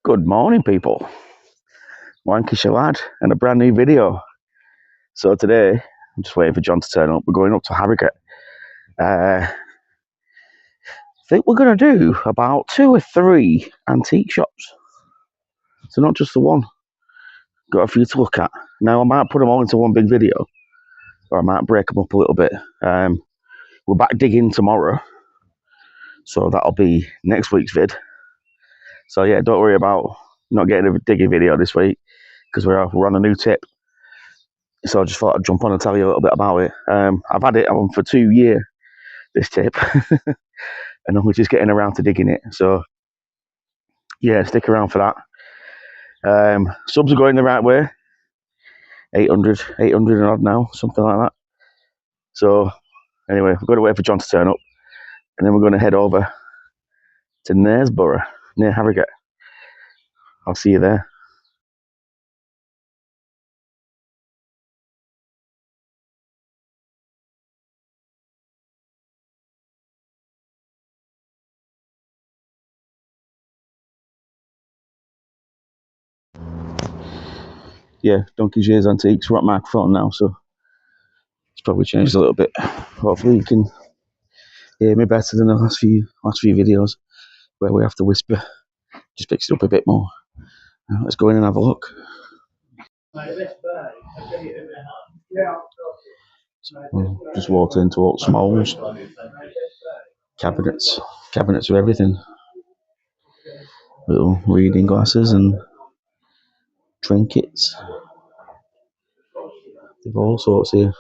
Good morning, people. Lancashire lad and a brand new video. So today, I'm just waiting for John to turn up. We're going up to Harrogate. I think we're going to do about 2 or 3 antique shops. So not just the one. Got a few to look at. Now I might put them all into one big video, or I might break them up a little bit. We're back digging tomorrow, so that'll be next week's vid. So yeah, don't worry about not getting a digging video this week because we're on a new tip. So I just thought I'd jump on and tell you a little bit about it. I've had it on for 2 years, this tip, and we're just getting around to digging it. So yeah, stick around for that. Subs are going the right way. 800 and odd now, something like that. So anyway, we've got to wait for John to turn up, and then we're going to head over to Knaresborough, near Harrogate. I'll see you there. Yeah, Donkey's Years Antiques. We're at microphone now, so it's probably changed a little bit. Hopefully you can hear me better than the last few videos where we have to whisper. Just fix it up a bit more. Let's go in and have a look. Just walked into Old Smalls. Cabinets of everything. Little reading glasses and trinkets. They've all sorts here.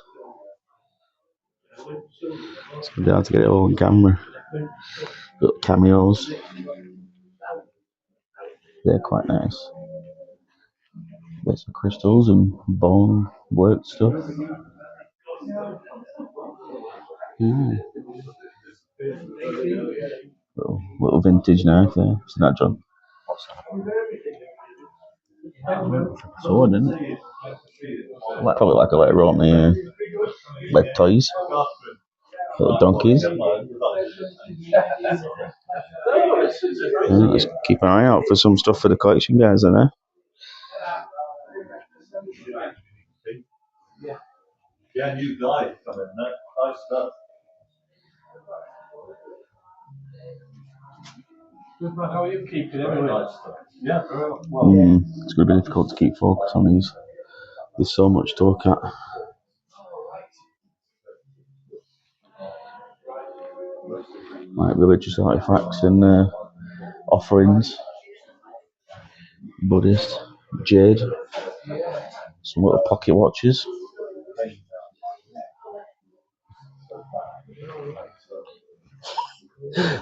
It's going to be hard to get it all on camera. Little cameos. They're quite nice. Bits of crystals and bone work stuff. Little vintage knife there. See that, John? Sword, isn't it? Probably like a letter on the leg toys. Little donkeys. Let's keep an eye out for some stuff for the collection guys in there. Yeah, new guy coming there. Nice stuff. How are you keeping it? Very nice stuff. Yeah, very well. It's going to be difficult to keep focus on these. There's so much to look at. Like religious artifacts and offerings. Buddhist, jade, some little pocket watches.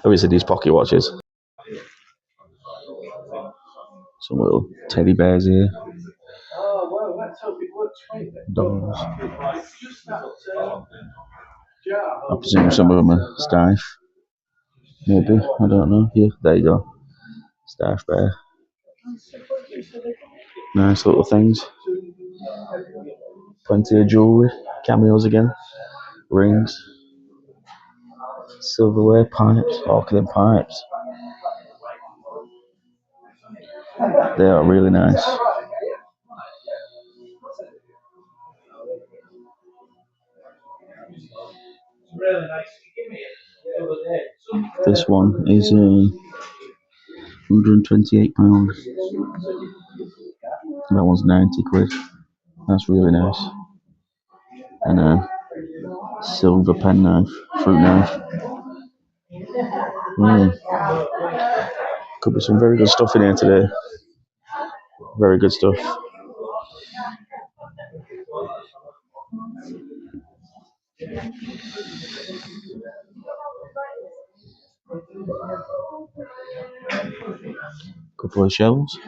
Obviously these pocket watches. Some little teddy bears here. Dolls. I presume some of them are Steiff. Maybe, I don't know. Here, there you go. Steiff bear. Nice little things. Plenty of jewellery. Cameos again. Rings. Silverware pipes. Orchid pipes. They are really nice. This one is £128. That one's 90 quid. That's really nice. And a silver pen knife, fruit knife. Could be some very good stuff in here today. Very good stuff. Couple of shells.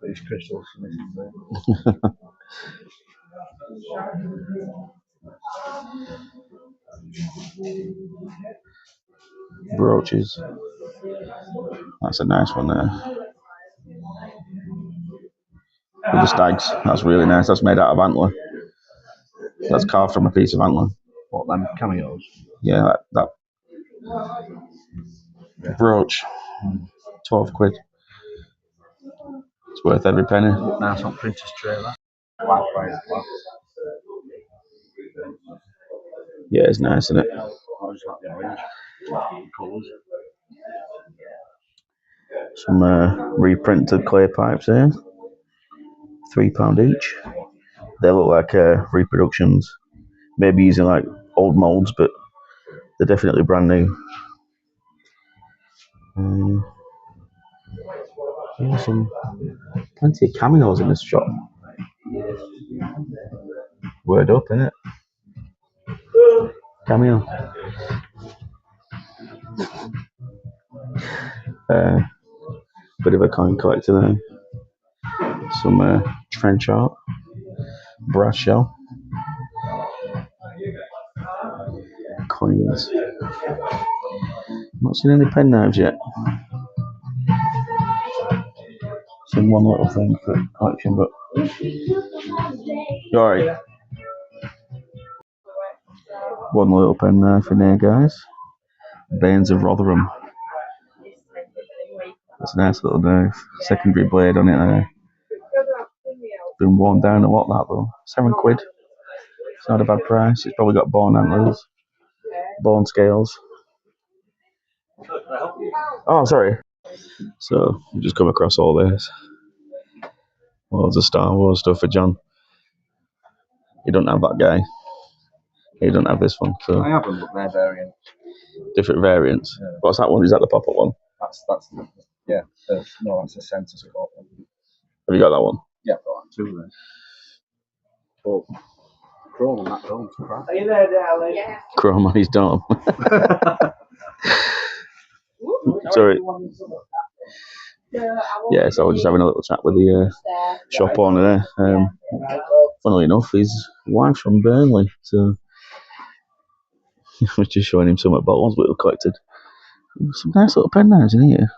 These crystals. Brooches. That's a nice one there. With the stags. That's really nice. That's made out of antler. That's carved from a piece of antler. What, them cameos? Yeah, that brooch. 12 quid. It's worth every penny. Nice on Princess trailer. Yeah, it's nice, isn't it? I just like the orange colours. Some reprinted clay pipes here. £3 each. They look like reproductions. Maybe using like old moulds, but they're definitely brand new. Yeah, some plenty of cameos in this shop. Word up, innit? Cameo. Bit of a coin collector there. Some trench art, brass shell, coins. Not seen any pen knives yet. Seen one little thing for collection, but you alright? One little pen knife in there, guys. Banes of Rotherham. That's a nice little knife. Secondary blade on it there. Been worn down a lot, that though. £7. It's not a bad price. It's probably got bone antlers, bone scales. Oh, sorry. So, we just come across all this. Loads of Star Wars stuff for John. You don't have that guy. You don't have this one. So I have them, but they're variants. Different variants. Yeah. What's that one? Is that the pop-up one? That's yeah. No, that's a centre scope one. Have you got that one? Yeah, I've got that too then. But chrome on that dome's crap. Are you there, darling? Yeah. Chrome on his dome. Sorry. Yeah, so we're just having a little chat with the shop owner there. Funnily enough, his wife's from Burnley, so I was just showing him some of the bottles we collected. Some nice little pen knives in here.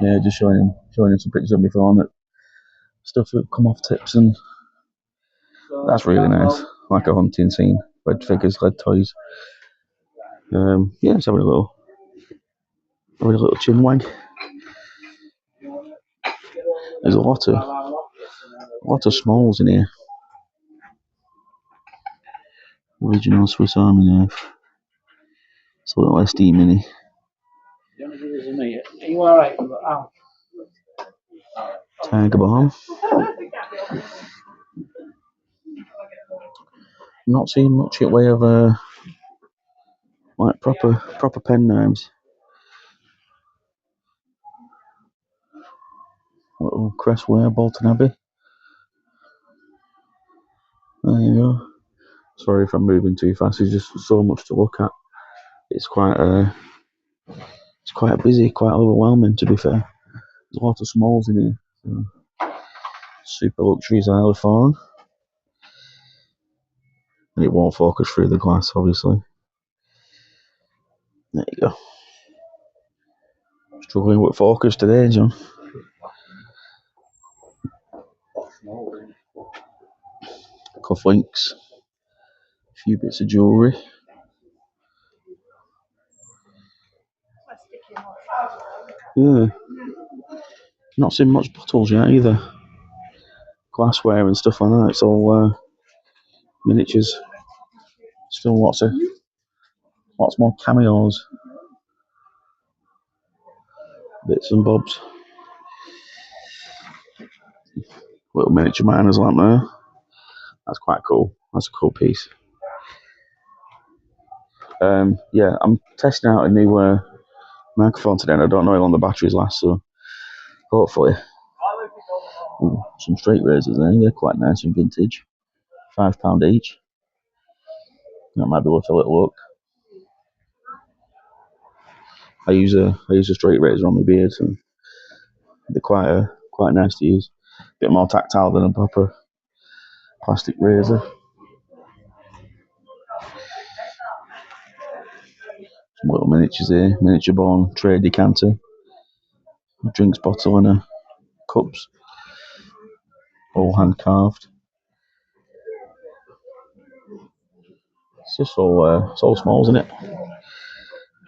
Yeah, just showing him some pictures of my phone that stuff that come off tips, and that's really nice. Like a hunting scene, lead figures, lead toys. Yeah, just having a little chin wag. There's a lot of smalls in here. Original Swiss Army knife. It's a little SD mini. Are you alright? Tiger Balm. Not seeing much in way of like proper pen knives. Little Crestware, Bolton Abbey. There you go. Sorry if I'm moving too fast. There's just so much to look at. It's quite busy, quite overwhelming. To be fair, there's a lot of smalls in here. So, super luxury xylophone, and it won't focus through the glass, obviously. There you go. Struggling with focus today, John. Cufflinks, a few bits of jewellery. Yeah, not seen much bottles yet either. Glassware and stuff like that. It's all miniatures. Still lots more cameos, bits and bobs. Little miniature miners lamp there. That's quite cool. That's a cool piece. Yeah, I'm testing out a new microphone today, and I don't know how long the batteries last, so hopefully. Ooh, some straight razors there. They're quite nice and vintage. £5 each. That might be worth a little look. I use a straight razor on my beard, so they're quite nice to use. A bit more tactile than a proper plastic razor. Some little miniatures here. Miniature born tray decanter. A drinks bottle and cups. All hand carved. It's just it's all smalls, isn't it?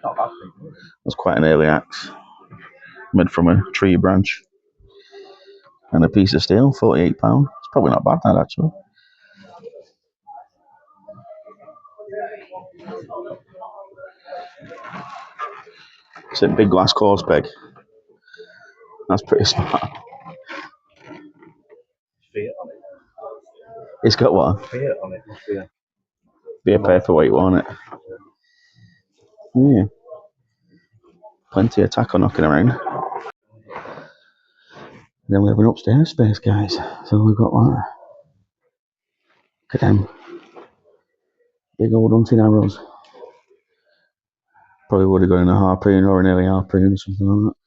Not bad thing. That's quite an early axe. Made from a tree branch. And a piece of steel, £48. It's probably not bad, that, actually. It's a big glass course peg. That's pretty smart. Fiat on it. It's got what? Fiat on it. Must be Be a paperweight, won't it? Yeah. Plenty of tackle knocking around. Then we have an upstairs space, guys. So we've got that. Look at them. Big old hunting arrows. Probably would have gone in a harpoon or an early harpoon or something like that.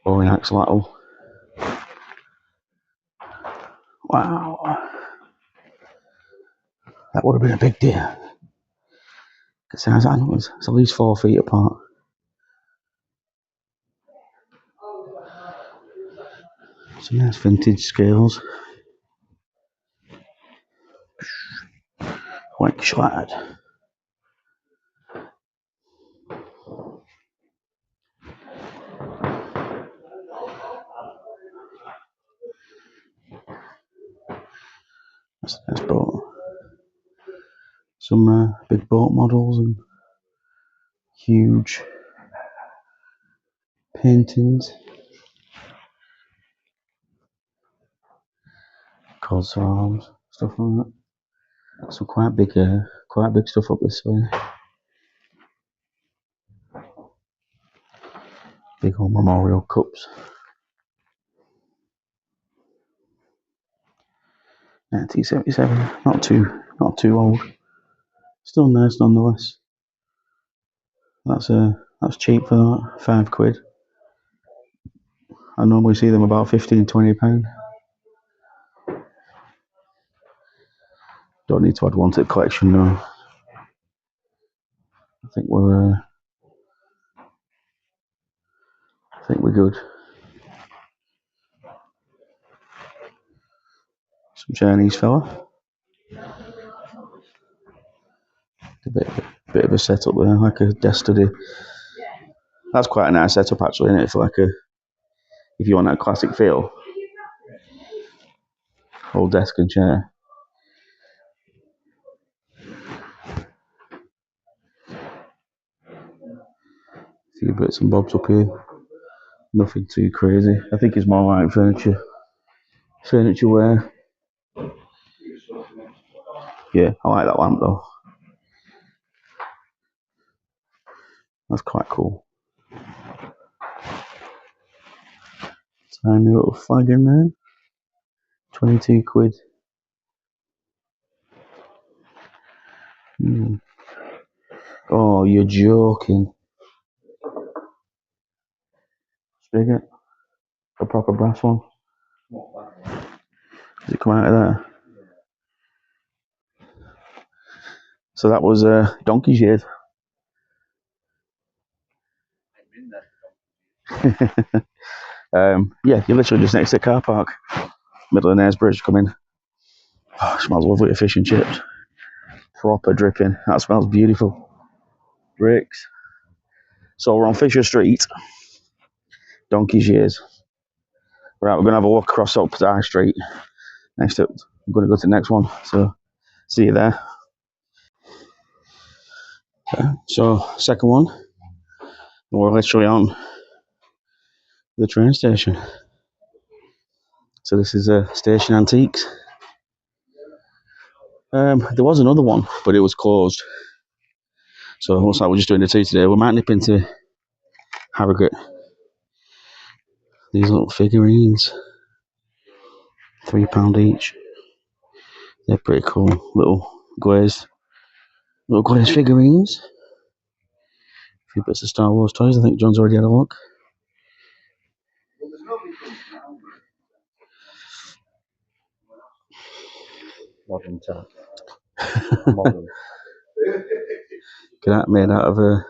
Or an axolotl. Wow. That would have been a big deer. Good size animals. It's at least 4 feet apart. Some nice vintage scales. White shlattered. That's a nice boat. Some big boat models and huge paintings. Cods arms, stuff like that. Some quite big stuff up this way. Big old memorial cups. 1977. Not too old. Still nice nonetheless. That's cheap for that. £5. I normally see them about £15-20. Don't need to add one to the collection now. I think we're good. Some Chinese fella. A bit of a setup there, like a desk study. That's quite a nice setup actually, isn't it? For if you want that classic feel. Old desk and chair. A few bits and bobs up here. Nothing too crazy. I think it's more like furniture wear. Yeah, I like that lamp though. That's quite cool. Tiny little flag in there. £22. Oh, you're joking. Spigot. A proper brass one. Does it come out of there? So that was donkey's years. Yeah, you're literally just next to the car park. Middle of Knaresborough, come in. Oh, it smells lovely of fish and chips. Proper dripping. That smells beautiful. Bricks. So we're on Fisher Street. Donkey's years. Right, we're going to have a walk across up to High Street. Next up, I'm going to go to the next one. So, see you there. So, second one. We're literally on the train station. So this is Station Antiques. There was another one, but it was closed. So it looks like we're just doing the two today. We might nip into Harrogate. These little figurines. £3 each. They're pretty cool. Little glazed figurines. A few bits of Star Wars toys. I think John's already had a look. Modern tap. Modern. Get that made out of a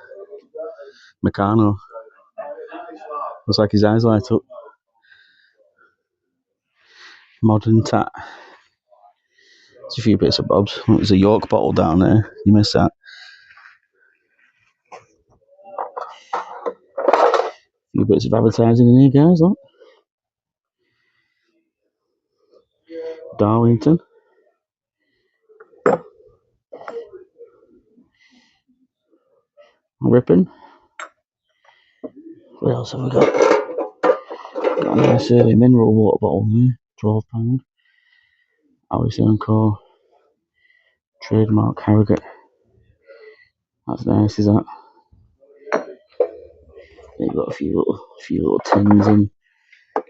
Meccano. Looks like his eyes light up. Modern tat. There's a few bits of bobs. There's a York bottle down there. You missed that. A few bits of advertising in here, guys. Look. Darlington. Ripon. What else have we got? Got a nice mineral water bottle there. £12. Allison & Co. Trademark Harrogate. That's nice, is that? You've got a few little tins and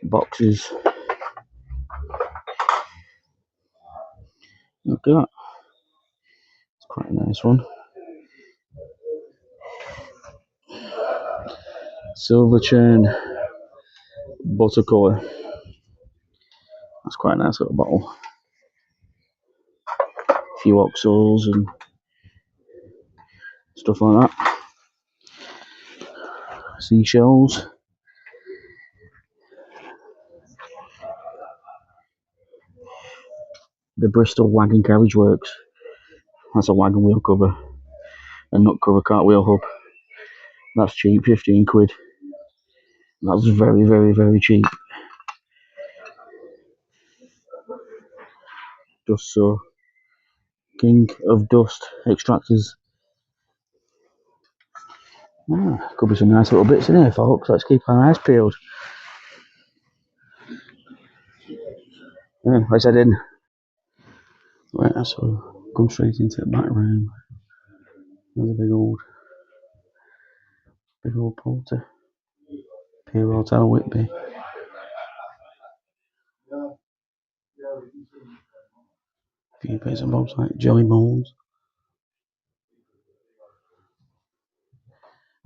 boxes. Look at that. It's quite a nice one. Silver Chain Buttercolour. That's quite a nice little bottle. A few oxals and stuff like that. Seashells. The Bristol Wagon Carriage Works. That's a wagon wheel cover. A nut cover cartwheel hub. That's cheap, 15 quid. That's very, very, very cheap. Just so. King of Dust Extractors. Could be some nice little bits in here, folks. Let's keep our eyes peeled. Let's head in. Right, so come straight into the back room. There's a big old porter. Pier Hotel Whitby. A few bits and bobs like jelly molds.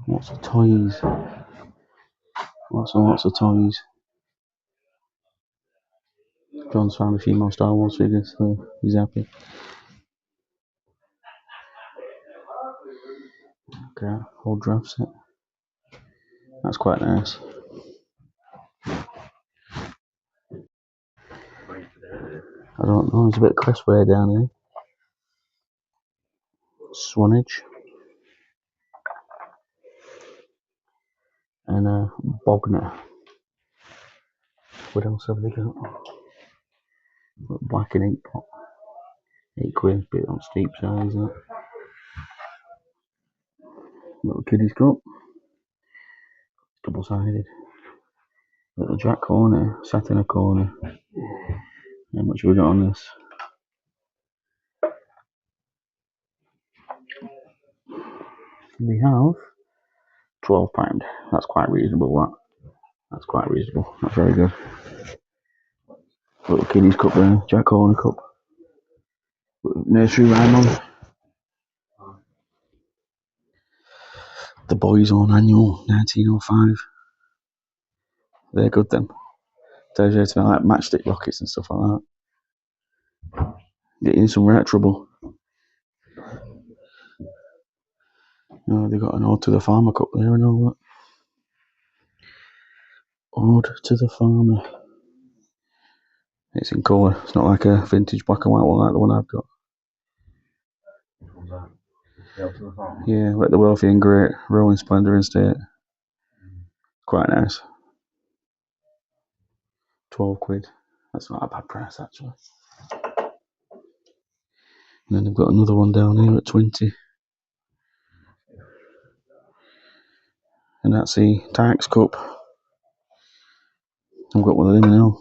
Lots of toys. Lots and lots of toys. John's found a few more Star Wars figures, so he's happy. Okay, whole draft set. That's quite nice. I don't know, there's a bit of Crestway down here. Swanage. And Bogner. What else have they got? Black and ink pot. 8 quid, bit on steep side, isn't it? Little kiddies cup. Double sided. Little Jack corner, sat in a corner. How much have we got on this? We have £12. That's quite reasonable, That's quite reasonable. That's very good. Little kiddies cup there, Jack corner cup. Nursery rhyme on. The Boys On Annual 1905. They're good then. Tells you how to smell like matchstick rockets and stuff like that. Getting in some rare trouble. They got an Ode to the Farmer cup there and all that. Ode to the Farmer. It's in colour. It's not like a vintage black and white one like the one I've got. Yeah, like the wealthy and great, rolling splendour and state. Quite nice. 12 quid. That's not a bad price actually. And then they've got another one down here at 20. And that's the Tax Cup. I've got one of them now.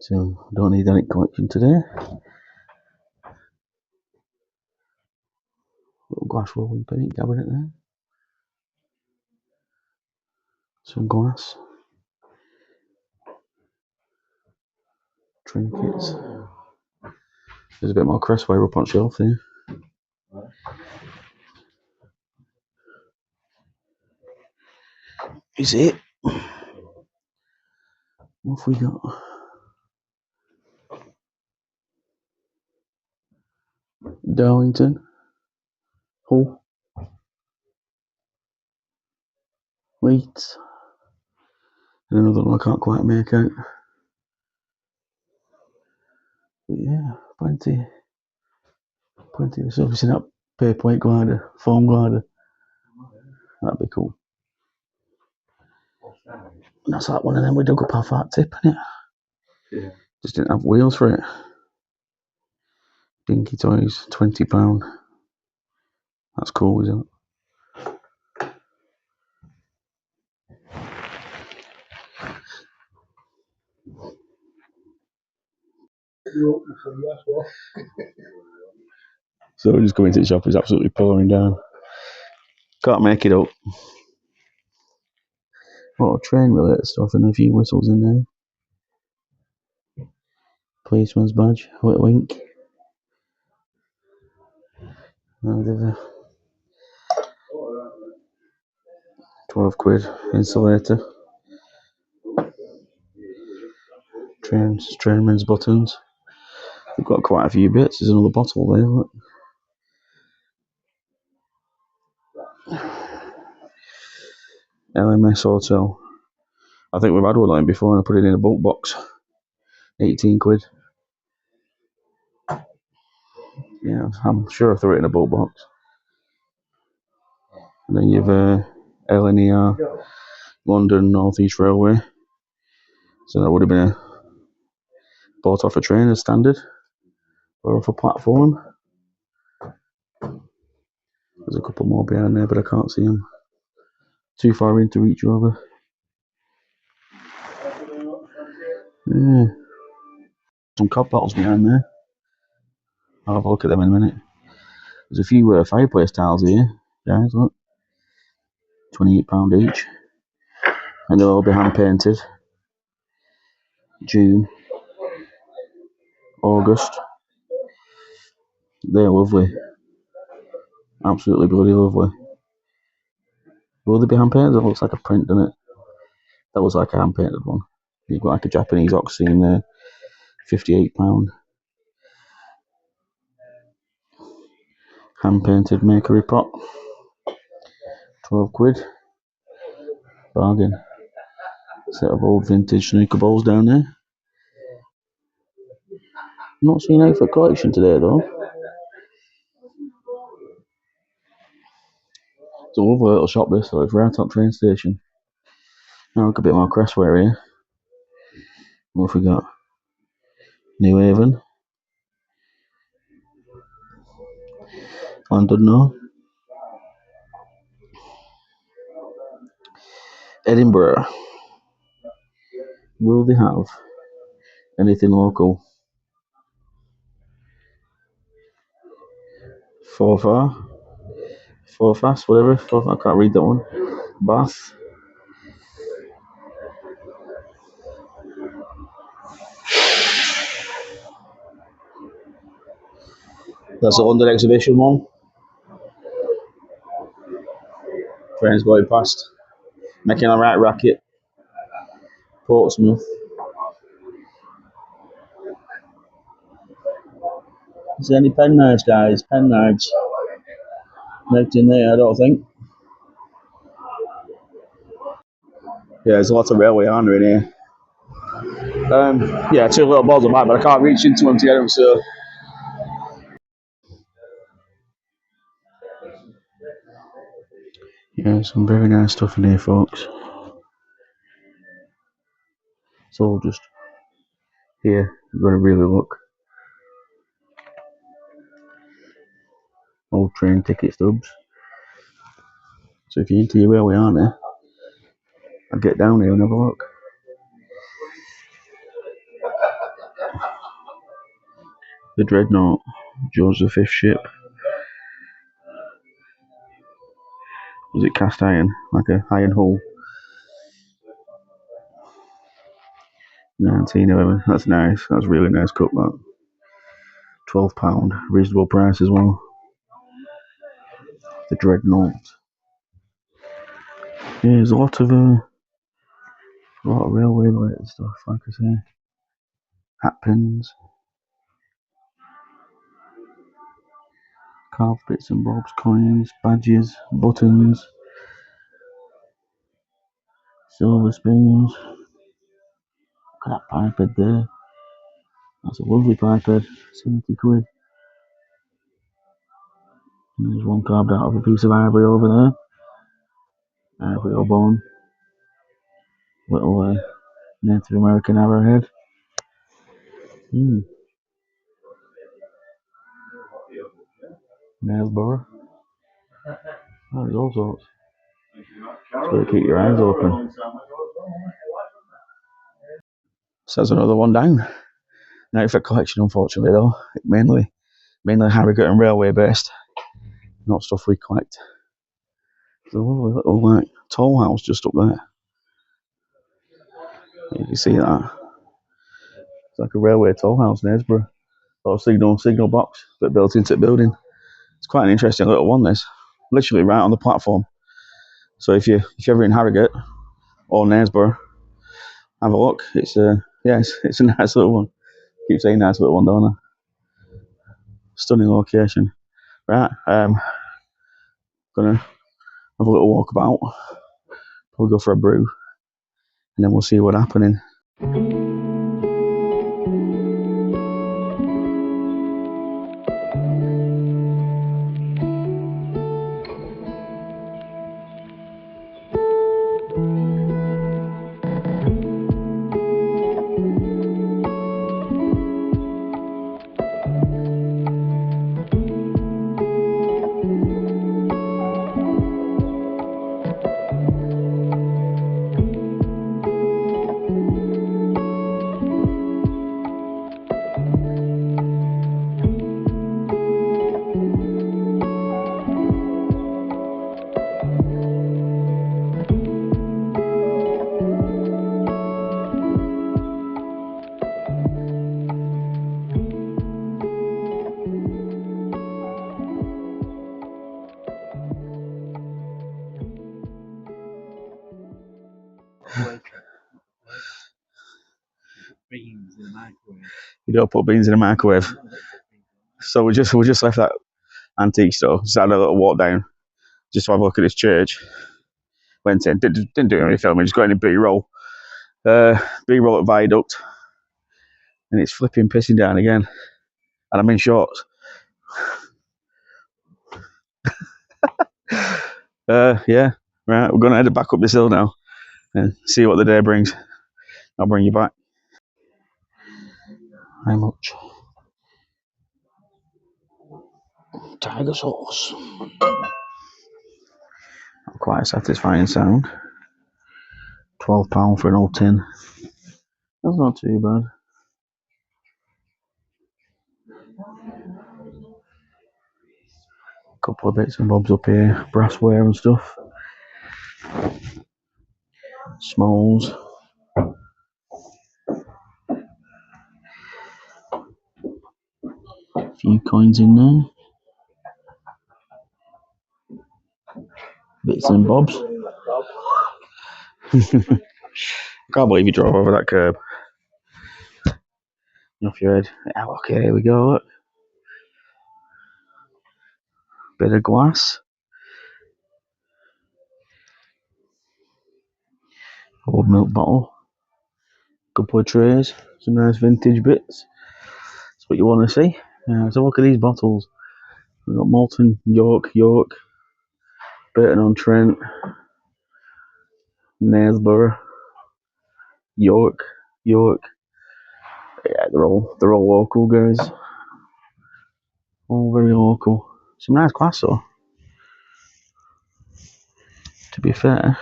So don't need any collection today. Little glass rolling penny cabinet there. Some glass. Trinkets. There's a bit more Crestway up on shelf there. Is it? What have we got? Darlington. Hull. Leeds. And another one I can't quite make out. But yeah, plenty of stuff. You see that paperweight glider, foam glider? That'd be cool. And that's like one of them we dug up off that tip, innit? Yeah. Just didn't have wheels for it. Dinky toys, £20. That's cool, isn't it? So we just go into the shop, it's absolutely pouring down. Can't make it up. A lot of train related stuff and a few whistles in there. Policeman's badge, wink. There's a 12 quid insulator. Trainman's buttons. We've got quite a few bits. There's another bottle there, look. LMS Hotel. I think we've had one like before and I put it in a bulk box. 18 quid. Yeah, I'm sure I threw it in a bulk box. And then you've LNER, London North East Railway. So that would have been bought off a train as standard. Or off a platform. There's a couple more behind there, but I can't see them. Too far in to reach over. Yeah. Some cod bottles behind there. I'll have a look at them in a minute. There's a few fireplace tiles here, guys, look. £28 each. And they'll all be hand painted. June. August. They're lovely. Absolutely bloody lovely. Will they be hand painted? That looks like a print, doesn't it? That was like a hand painted one. You've got like a Japanese oxine there. £58. Hand painted makery pot. 12 quid. Bargain. Set of old vintage snooker balls down there. Not seen out for collection today though. It's a lovely little shop this, so it's right up train station. Now look a bit more Cressware here. What have we got? New Haven. Llandudno. Edinburgh. Will they have anything local? Forfast, whatever. I can't read that one. Bath. That's the London exhibition one. Trains going past. Making a right racket. Portsmouth. Is there any pen knives, guys? Pen knives. Nothing there, I don't think. Yeah, there's a lot of railway armour in here. Yeah, two little balls of mine, but I can't reach into them to get them, so. Yeah, some very nice stuff in here, folks. It's all just here. You've got to really look. Old train ticket stubs. So if you're into your railway armour, I'll get down here and have a look. The Dreadnought, George V ship. Was it cast iron? Like a iron hull? 1911. That's nice. That's really nice cut, that. £12. Reasonable price as well. The Dreadnought. Yeah, there's a lot of railway related stuff, like I say. Hat pins. Carved bits and bobs, coins, badges, buttons. Silver spoons. Look at that pipe head there. That's a lovely pipe head, 70 quid. And there's one carved out of a piece of ivory over there. Ivory or bone. Little Native American arrowhead. Knaresborough. Oh, there's all sorts. Just gotta keep your eyes open. So there's another one down. Now for collection, unfortunately though. Mainly Harrogate and railway based. Not stuff we collect. There's a lovely little toll house just up there. You can see that. It's like a railway toll house in Knaresborough. Or signal box that built into the building. It's quite an interesting little one, this. Literally right on the platform. So if you're ever in Harrogate or Knaresborough, have a look. It's a nice little one. Keep saying nice little one, don't I? Stunning location. Right, gonna have a little walk about. Probably go for a brew, and then we'll see what's happening. Beans in the microwave. You don't put beans in a microwave. So we just left that antique store. Just had a little walk down, just to have a look at this church. Went in, didn't do any filming. Just got any B-roll. B-roll at Viaduct, and it's flipping pissing down again. And I'm in shorts. Yeah, right. We're gonna head back up this hill now and see what the day brings. I'll bring you back. How much? Tiger sauce. Not quite a satisfying sound. £12 for an old tin. That's not too bad. A couple of bits and bobs up here, brassware and stuff. Smalls. A few coins in there. Bits and bobs. Can't believe you drove over that curb. Off your head. Oh, okay, here we go. Look. Bit of glass. Old milk bottle. Couple of trays. Some nice vintage bits. That's what you want to see. So look at these bottles. We've got Malton, York, Burton-on-Trent, Knaresborough, York. Yeah, they're all local guys. All very local. Some nice glass though. To be fair,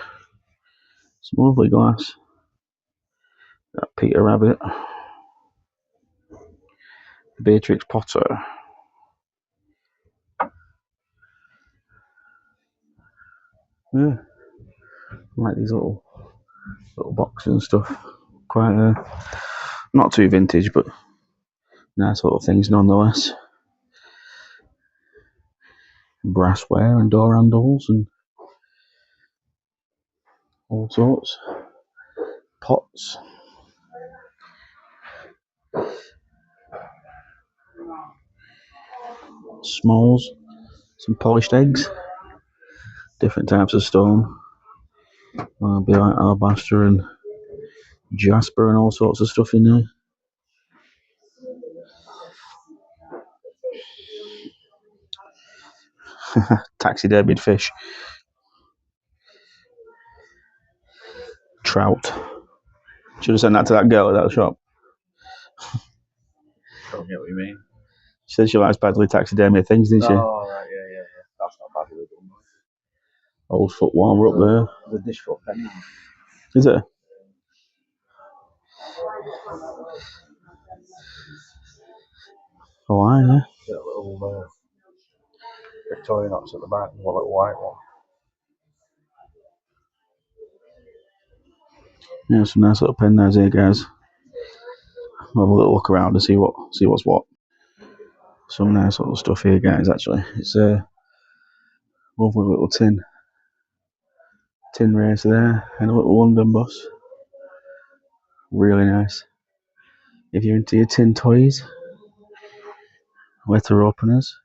some lovely glass. That Peter Rabbit, Beatrix Potter. Yeah, I like these little boxes and stuff. Quite not too vintage, but nice little things nonetheless. Brassware and door handles and all sorts. Pots. Smalls. Some polished eggs. Different types of stone. Be like alabaster and jasper and all sorts of stuff in there. Taxidermied fish. Trout. Should have sent that to that girl at that shop. I don't get what you mean. She said she likes badly taxidermy things, didn't she? Oh, right, yeah. That's not badly done. Old foot warmer up there. The dish foot pen. Is it? Oh, I yeah. Get a little Victorinox at the back and a little white one. Yeah, some nice little pen knives here, guys. We'll have a little look around and see what's what. Some nice little stuff here, guys. Actually, it's a lovely little tin race there, and a little London bus. Really nice. If you're into your tin toys, letter openers,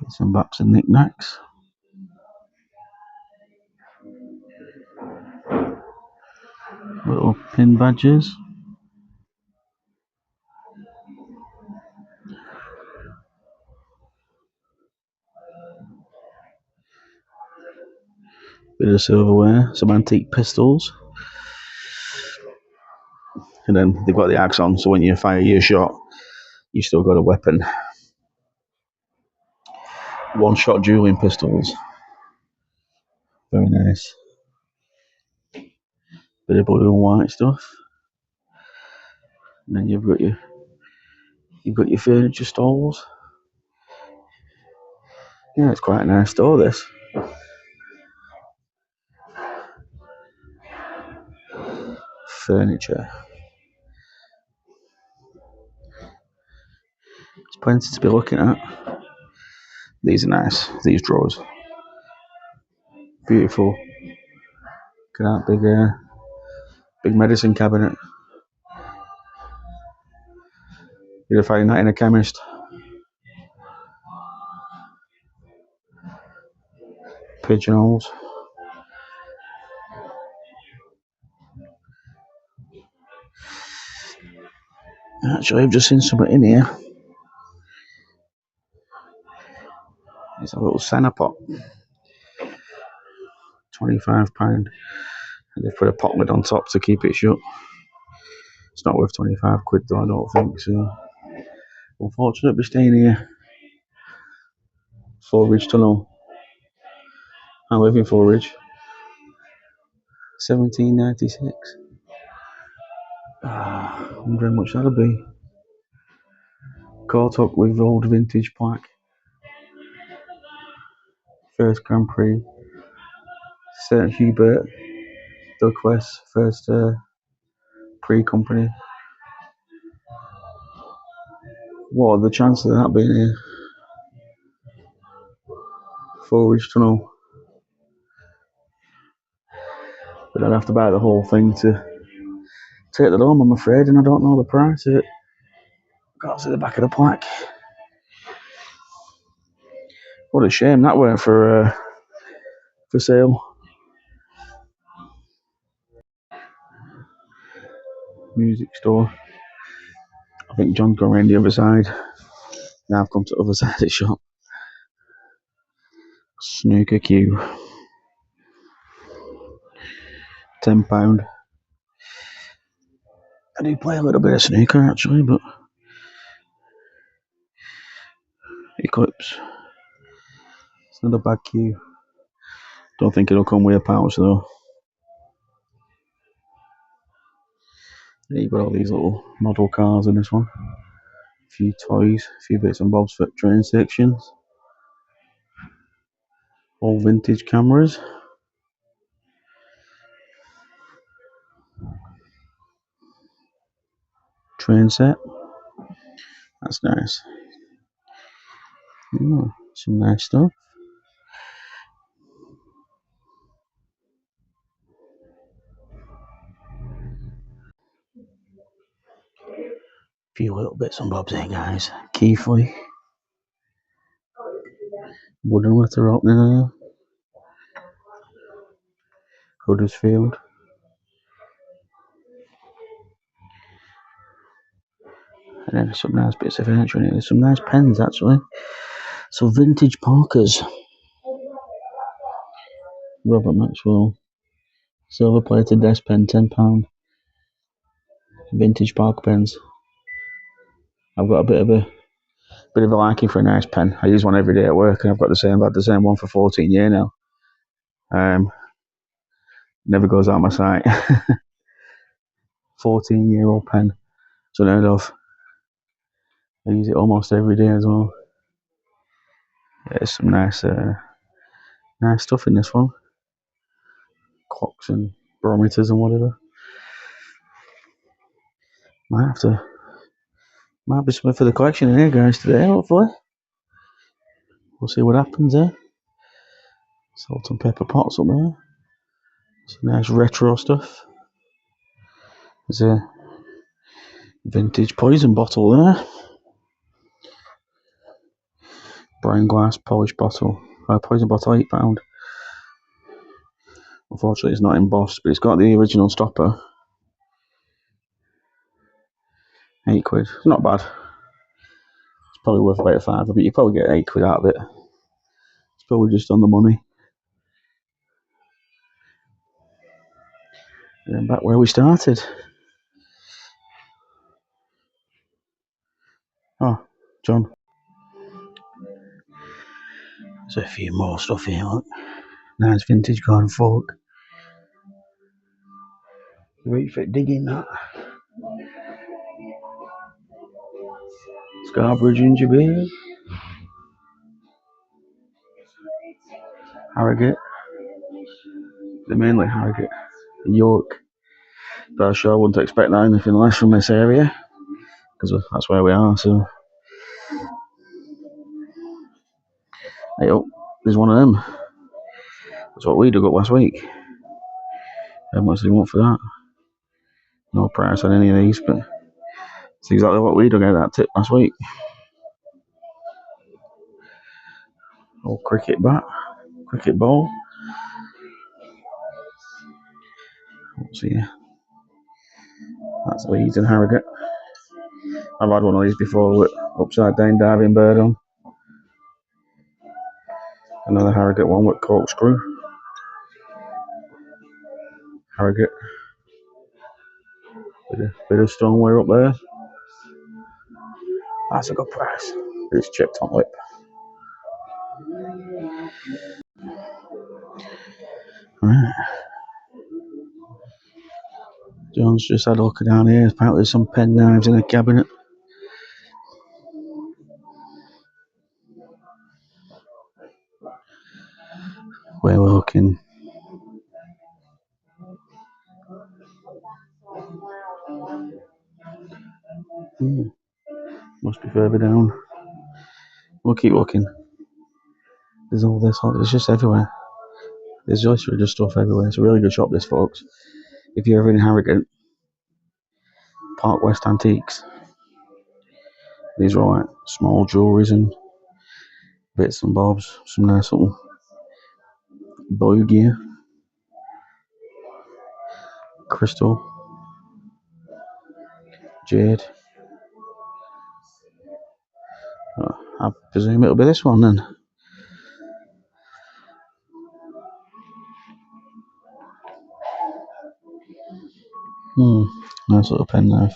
bits and bops and knickknacks. Little pin badges. Bit of silverware, some antique pistols. And then they've got the axe on, so when you fire your shot, you still got a weapon. One-shot dueling pistols. Very nice. Bit of blue and white stuff. And then you've got your furniture stalls. Yeah, it's quite a nice store, this. Furniture. There's plenty to be looking at. These are nice, these drawers. Beautiful. Look at that big medicine cabinet. You'd find that in a chemist. Pigeonholes. Actually, I've just seen something in here. It's a little centre pot. £25. And they've put a pot lid on top to keep it shut. It's not worth 25 quid though, I don't think, so unfortunate we're staying here. Forridge Tunnel. I live in Forridge. 1796. I wonder how much that'll be. Caught up with old vintage plaque. First Grand Prix. St Hubert. Duckworth. First Prix company. What are the chances of that being here? Forridge Tunnel. But I'd have to buy the whole thing to take it home, I'm afraid, and I don't know the price of it. Can't see the back of the plaque. What a shame that weren't for sale. Music store. I think John's gone around the other side. Now I've come to the other side of the shop. Snooker cue. £10. I do play a little bit of snooker actually, but Eclipse. It's another bad cue. Don't think it'll come with a pouch though. Yeah, you've got all these little model cars in this one. A few toys, a few bits and bobs for train sections. All vintage cameras. Train set. That's nice. Some nice stuff. Few little bits and bobs here, guys. Keithley. Wooden letter opening there. Huddersfield. And then there's some nice bits of furniture in here. There's some nice pens actually. So vintage Parkers. Robert Maxwell. Silver plated desk pen, £10. Vintage Parker pens. I've got a bit of a liking for a nice pen. I use one every day at work, and I've had the same one for 14 years now. Never goes out of my sight. 14-year-old pen. It's unheard of. I use it almost every day as well. Yeah, there's some nice stuff in this one. Clocks and barometers and whatever. Might be something for the collection in here, guys, today, hopefully. We'll see what happens there. Salt and pepper pots up there. Some nice retro stuff. There's a vintage poison bottle there. Brown glass polished bottle. Poison bottle, £8. Unfortunately, it's not embossed, but it's got the original stopper. £8. It's not bad. It's probably worth about £5, but you probably get £8 out of it. It's probably just on the money. And then back where we started. Oh, John. There's a few more stuff here, look. Nice vintage garden fork. Great for digging that. Scarborough ginger beer. Harrogate. They're mainly Harrogate. York. But I sure wouldn't expect that anything less from this area. Because that's where we are, so. Hey, oh, there's one of them. That's what we dug up last week. How much do you want for that? No price on any of these, but it's exactly what we dug out that tip last week. Old cricket bat, cricket ball. What's here? That's Leeds and Harrogate. I've had one of these before with upside down diving bird on. Another Harrogate one with corkscrew. Harrogate. Bit of stoneware up there. That's a good price. It's chipped on lip. Right. John's just had a look down here. Apparently there's some pen knives in a cabinet. Where we're looking. Must be further down. We'll keep looking. There's all this. It's just everywhere. There's literally just stuff everywhere. It's a really good shop, this, folks. If you're ever in Harrogate, Park West Antiques. These are all like small jewelries and bits and bobs. Some nice little bow gear. Crystal. Jade. I presume it'll be this one then. Nice little penknife.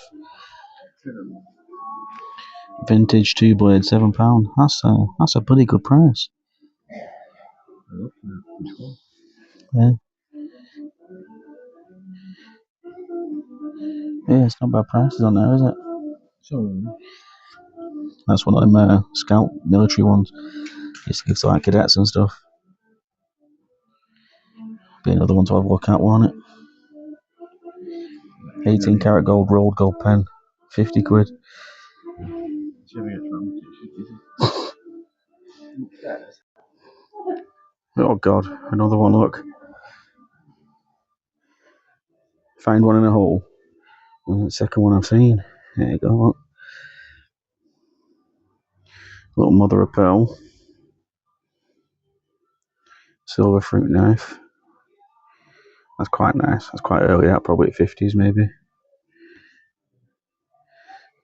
Vintage 2-blade, £7. That's a pretty good price. Yeah. Yeah, it's not bad prices on there, is it? Sure. That's one of them scout military ones. Used to give to like cadets and stuff. Be another one to have a look at, won't it? 18 karat gold rolled gold pen, £50. Oh god, another one, look. Find one in a hole. And the second one I've seen. There you go, look. Little mother of pearl. Silver fruit knife. That's quite nice. That's quite early, that probably 50s maybe.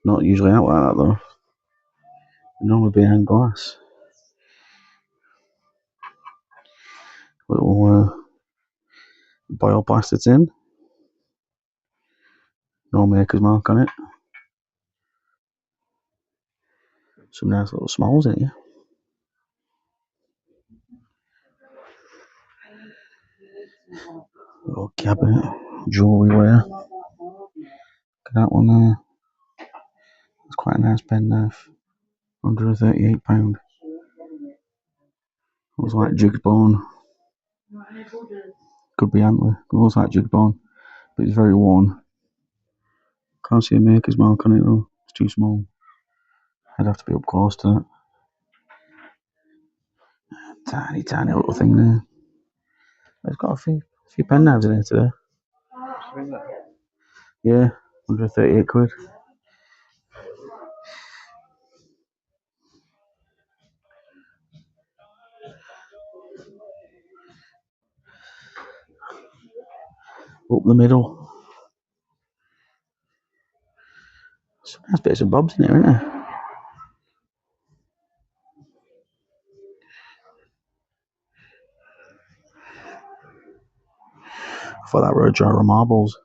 Not usually out like that though. Normally behind glass. Little boil plastic tin. No maker's mark on it. Some nice little smalls in here. Little cabinet, jewellery wear. Look at that one there. It's quite a nice penknife. £138. Looks like jigged bone. Could be antler. It looks like jigged bone, but it's very worn. Can't see a maker's mark on it though. It's too small. I'd have to be up close to that. Tiny, tiny little thing there. It's got a few penknives in here today. Yeah, £138. Up the middle. Some nice bits of bobs in here, isn't there? I thought that were a jar of marbles.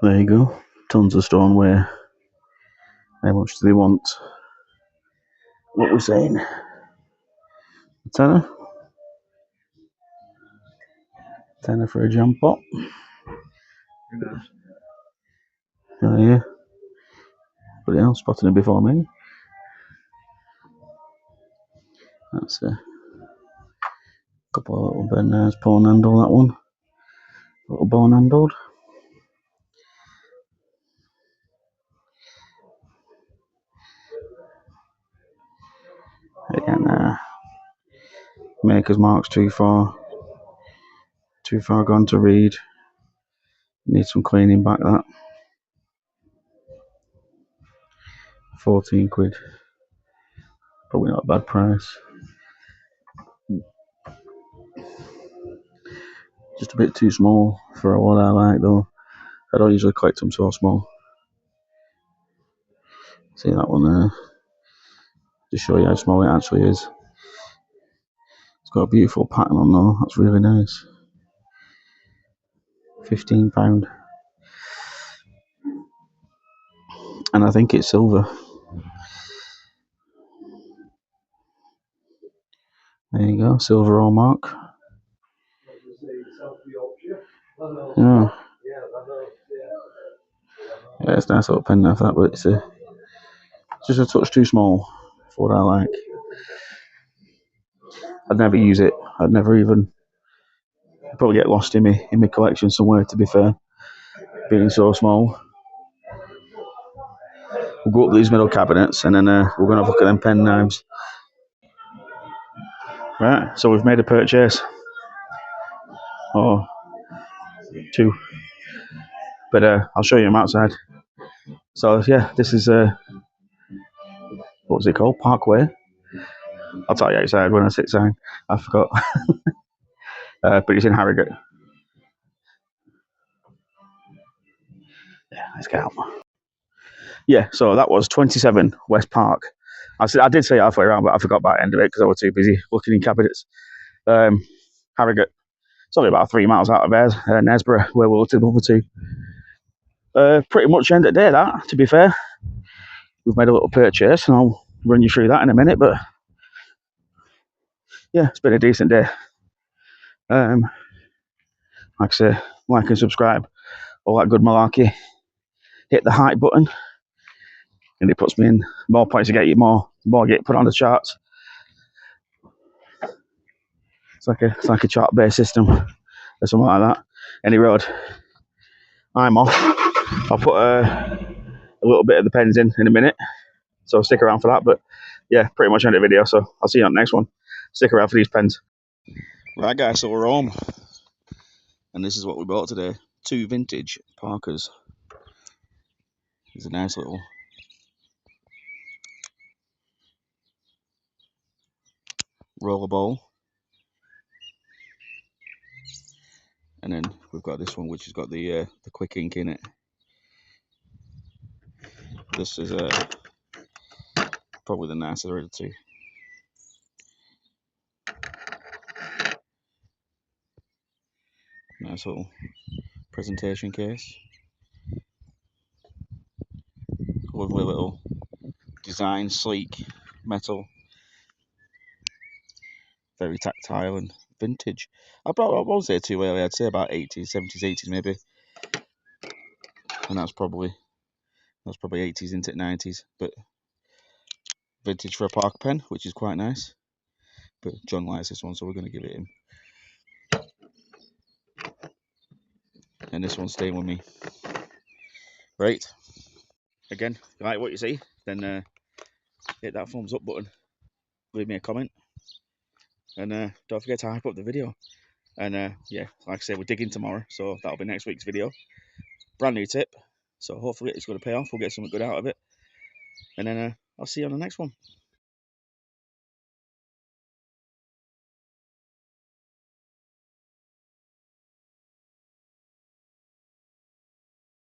There you go. Tons of stoneware. How much do they want? What we're saying? A tenner? Tenner for a jam pot. Oh yeah. But else spotting it before me. That's a couple of little bit nice pawn handle, that one. Little bone handled. Again, maker's marks too far gone to read. Need some cleaning back, that. £14. Probably not a bad price. Just a bit too small for what I like though. I don't usually collect them so small. See that one there? To show you how small it actually is. It's got a beautiful pattern on though. That's really nice. £15. And I think it's silver. There you go, silver hallmark. Yeah. Yeah, it's a nice little penknife that, but it's just a touch too small for what I like. I'd never use it. I'd never even probably get lost in my collection somewhere, to be fair. Being so small. We'll go up these middle cabinets and then we're going to have a look at them pen knives. Right, so we've made a purchase. Oh, two. But I'll show you them outside. So yeah, this is, what was it called? Parkway. I'll tell you outside when I sit down. I forgot. But it's in Harrogate. Yeah, let's get out. Yeah, so that was 27 West Park. I did say halfway around, but I forgot about the end of it because I was too busy looking in cabinets. Harrogate. It's only about 3 miles out of there, Knaresborough, where we're looking over to. Pretty much end of the day, that, to be fair. We've made a little purchase, and I'll run you through that in a minute, but yeah, it's been a decent day. Like I say, like and subscribe, all that good malarkey. Hit the hype button, and it puts me in more points to get you more get put on the charts. It's like a chart-based system or something like that. Any road. I'm off. I'll put a little bit of the pens in a minute, so stick around for that. But yeah, pretty much end the video, so I'll see you on the next one. Stick around for these pens. Right guys, so we're home, and this is what we bought today. 2 vintage Parkers. There's a nice little roller ball, and then we've got this one which has got the quick ink in it. This is probably the nicer of the two. Nice little presentation case. Lovely little design, sleek metal, very tactile and vintage. I won't say too early. I'd say about 80s, 70s, 80s maybe, and that's probably 80s into 90s. But vintage for a Parker pen, which is quite nice. But John likes this one, so we're going to give it him. And this one's staying with me. Right. Again, if you like what you see, then hit that thumbs up button. Leave me a comment. And don't forget to hype up the video. And yeah, like I say, we're digging tomorrow, so that'll be next week's video. Brand new tip. So hopefully it's going to pay off. We'll get something good out of it. And then I'll see you on the next one.